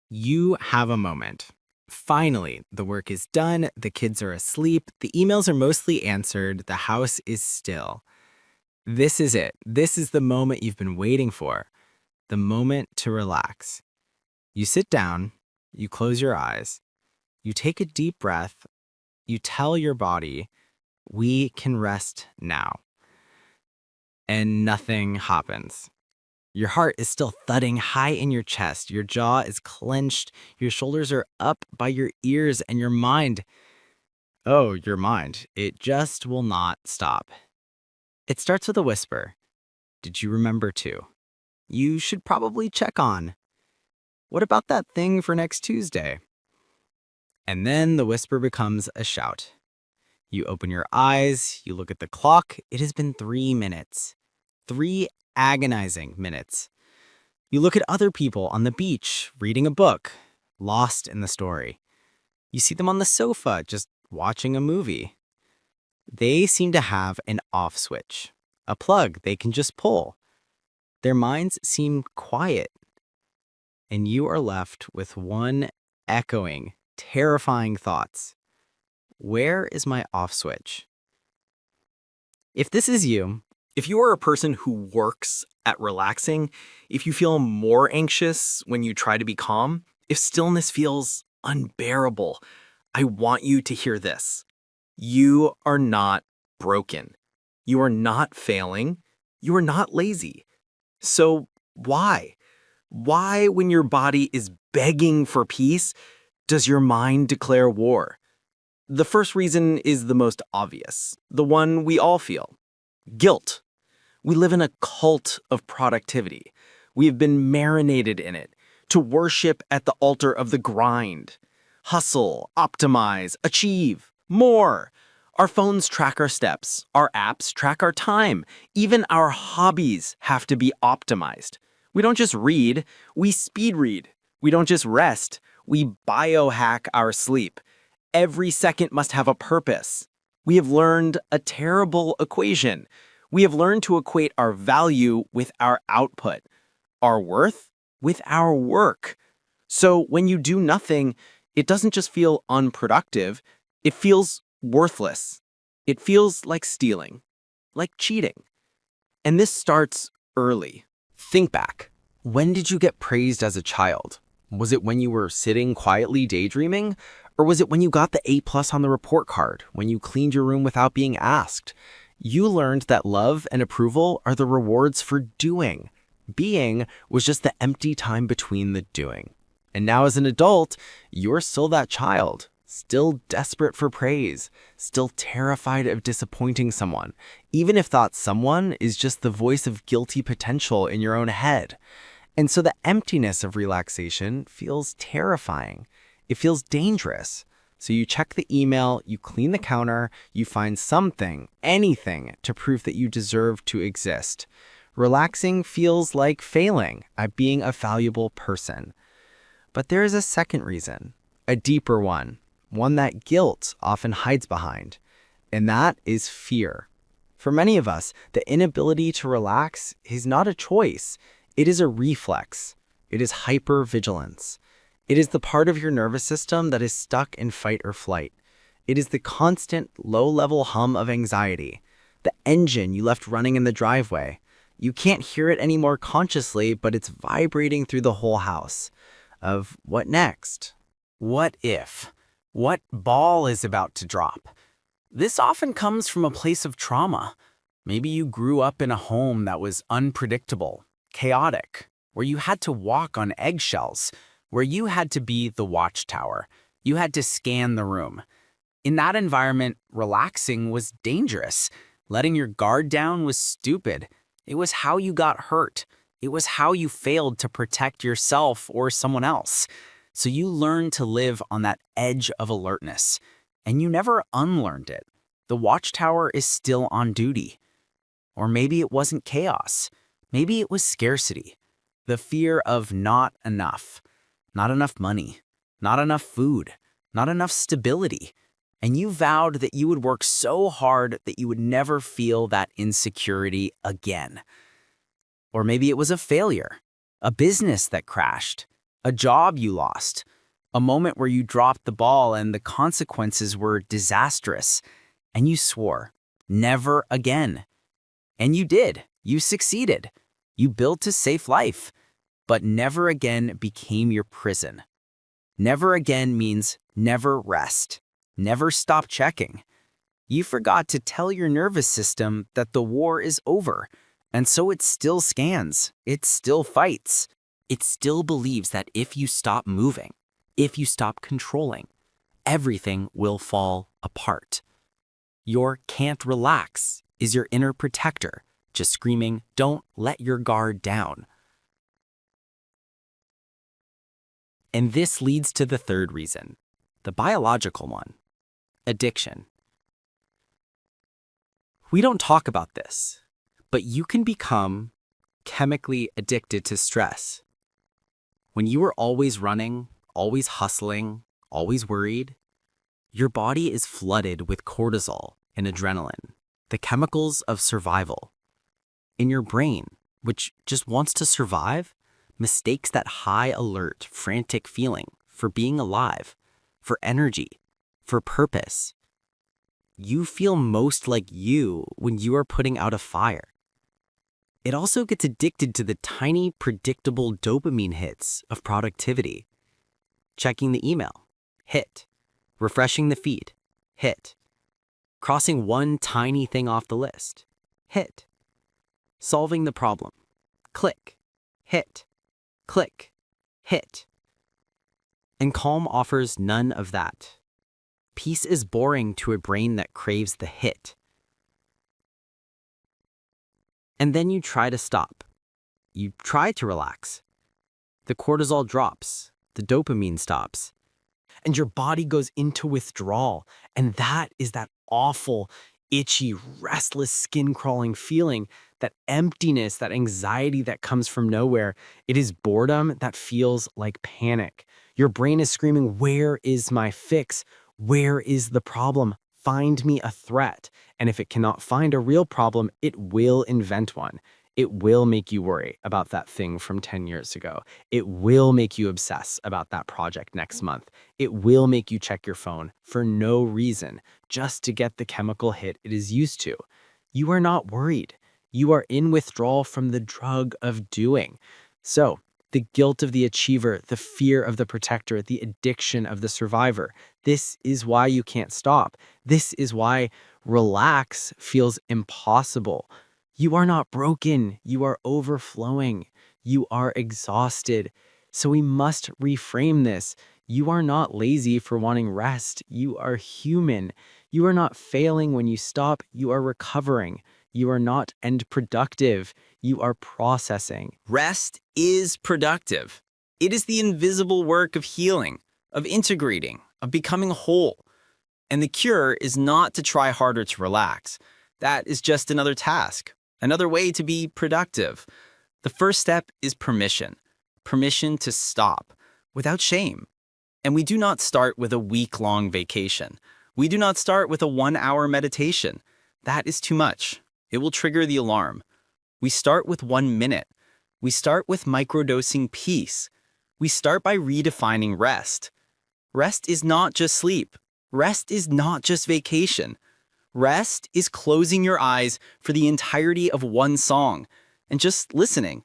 You have a moment. Finally, the work is done, the kids are asleep, the emails are mostly answered, the house is still. This is it. This is the moment you've been waiting for, the moment to relax. You sit down, you close your eyes, you take a deep breath, you tell your body, we can rest now. And nothing happens. Your heart is still thudding high in your chest. Your jaw is clenched. Your shoulders are up by your ears, and your mind, oh, your mind, it just will not stop. It starts with a whisper. Did you remember to? You should probably check on. What about that thing for next Tuesday? And then the whisper becomes a shout. You open your eyes, you look at the clock. It has been 3 minutes. 3 agonizing minutes. You look at other people on the beach, reading a book, lost in the story. You see them on the sofa, just watching a movie. They seem to have an off switch, a plug they can just pull. Their minds seem quiet, and you are left with one echoing, terrifying thoughts. Where is my off switch? If this is you, If you are a person who works at relaxing, if you feel more anxious when you try to be calm, if stillness feels unbearable, I want you to hear this. You are not broken. You are not failing. You are not lazy. So why? Why, when your body is begging for peace, does your mind declare war? The first reason is the most obvious, the one we all feel: guilt. We live in a cult of productivity. We have been marinated in it to worship at the altar of the grind. Hustle, optimize, achieve, more. Our phones track our steps. Our apps track our time. Even our hobbies have to be optimized. We don't just read, we speed read. We don't just rest, we biohack our sleep. Every second must have a purpose. We have learned a terrible equation. We have learned to equate our value with our output, our worth with our work. So when you do nothing, it doesn't just feel unproductive, it feels worthless. It feels like stealing, like cheating. And this starts early. think back. When did you get praised as a child? Was it when you were sitting quietly daydreaming? Or was it when you got the A+ on the report card, when you cleaned your room without being asked? You learned that love and approval are the rewards for doing. Being was just the empty time between the doing. And now as an adult, you're still that child, still desperate for praise, still terrified of disappointing someone, even if that someone is just the voice of guilty potential in your own head. And so the emptiness of relaxation feels terrifying. It feels dangerous. So you check the email, you clean the counter, you find something, anything, to prove that you deserve to exist. Relaxing feels like failing at being a valuable person. But there is a second reason, a deeper one that guilt often hides behind, and that is fear. For many of us, the inability to relax is not a choice, it is a reflex. It is hypervigilance. It is the part of your nervous system that is stuck in fight or flight. It is the constant low-level hum of anxiety, the engine you left running in the driveway. You can't hear it anymore consciously, but it's vibrating through the whole house. Of what next? What if? What ball is about to drop? This often comes from a place of trauma. Maybe you grew up in a home that was unpredictable, chaotic, where you had to walk on eggshells, where you had to be the watchtower. You had to scan the room. In that environment, relaxing was dangerous. Letting your guard down was stupid. It was how you got hurt. It was how you failed to protect yourself or someone else. So you learned to live on that edge of alertness, and you never unlearned it. The watchtower is still on duty. Or maybe it wasn't chaos. Maybe it was scarcity. The fear of not enough. Not enough money, not enough food, not enough stability. And you vowed that you would work so hard that you would never feel that insecurity again. Or maybe it was a failure, a business that crashed, a job you lost, a moment where you dropped the ball and the consequences were disastrous, and you swore, never again. And you did. You succeeded. You built a safe life, but never again became your prison. Never again means never rest, never stop checking. You forgot to tell your nervous system that the war is over, and so it still scans, it still fights. It still believes that if you stop moving, if you stop controlling, everything will fall apart. Your can't relax is your inner protector, just screaming, don't let your guard down. And this leads to the third reason, the biological one, addiction. We don't talk about this, but you can become chemically addicted to stress. When you are always running, always hustling, always worried, your body is flooded with cortisol and adrenaline, the chemicals of survival. In your brain, which just wants to survive, mistakes that high alert, frantic feeling for being alive, for energy, for purpose. You feel most like you when you are putting out a fire. It also gets addicted to the tiny, predictable dopamine hits of productivity. Checking the email, hit. Refreshing the feed, hit. Crossing one tiny thing off the list, hit. Solving the problem, click, hit, click, hit. And Calm offers none of that. Peace is boring to a brain that craves the hit. And then you try to stop. You try to relax. The cortisol drops, the dopamine stops, and your body goes into withdrawal. And that is that awful, itchy, restless, skin-crawling feeling, that emptiness, that anxiety that comes from nowhere. It is boredom that feels like panic. Your brain is screaming, where is my fix? Where is the problem? Find me a threat. And if it cannot find a real problem, it will invent one. It will make you worry about that thing from 10 years ago. It will make you obsess about that project next month. It will make you check your phone for no reason, just to get the chemical hit it is used to. You are not worried. You are in withdrawal from the drug of doing. So, the guilt of the achiever, the fear of the protector, the addiction of the survivor. This is why you can't stop. This is why relax feels impossible. You are not broken. You are overflowing. You are exhausted. So we must reframe this. You are not lazy for wanting rest. You are human. You are not failing when you stop. You are recovering. You are not end productive. You are processing. Rest is productive. It is the invisible work of healing, of integrating, of becoming whole. And the cure is not to try harder to relax. That is just another task. Another way to be productive. The first step is permission. Permission to stop without shame. And we do not start with a week-long vacation. We do not start with a 1-hour meditation. That is too much. It will trigger the alarm. We start with 1 minute. We start with microdosing peace. We start by redefining rest. Rest is not just sleep. Rest is not just vacation. Rest is closing your eyes for the entirety of one song and just listening.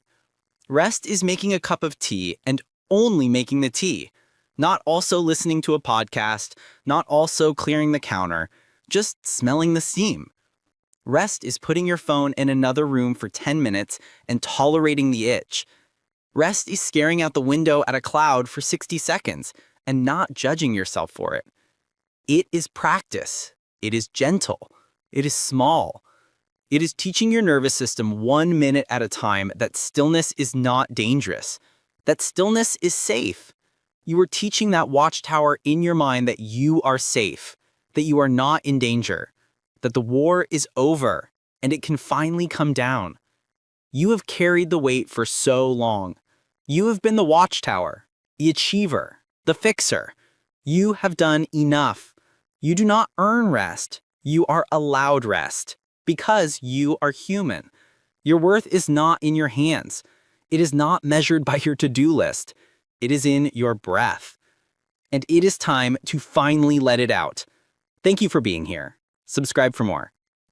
Rest is making a cup of tea and only making the tea, not also listening to a podcast, not also clearing the counter, just smelling the steam. Rest is putting your phone in another room for 10 minutes and tolerating the itch. Rest is staring out the window at a cloud for 60 seconds and not judging yourself for it. It is practice. It is gentle. It is small. It is teaching your nervous system 1 minute at a time that stillness is not dangerous, that stillness is safe. You are teaching that watchtower in your mind that you are safe, that you are not in danger, that the war is over and it can finally come down. You have carried the weight for so long. You have been the watchtower, the achiever, the fixer. You have done enough. You do not earn rest. You are allowed rest because you are human. Your worth is not in your hands. It is not measured by your to-do list. It is in your breath. And it is time to finally let it out. Thank you for being here. Subscribe for more.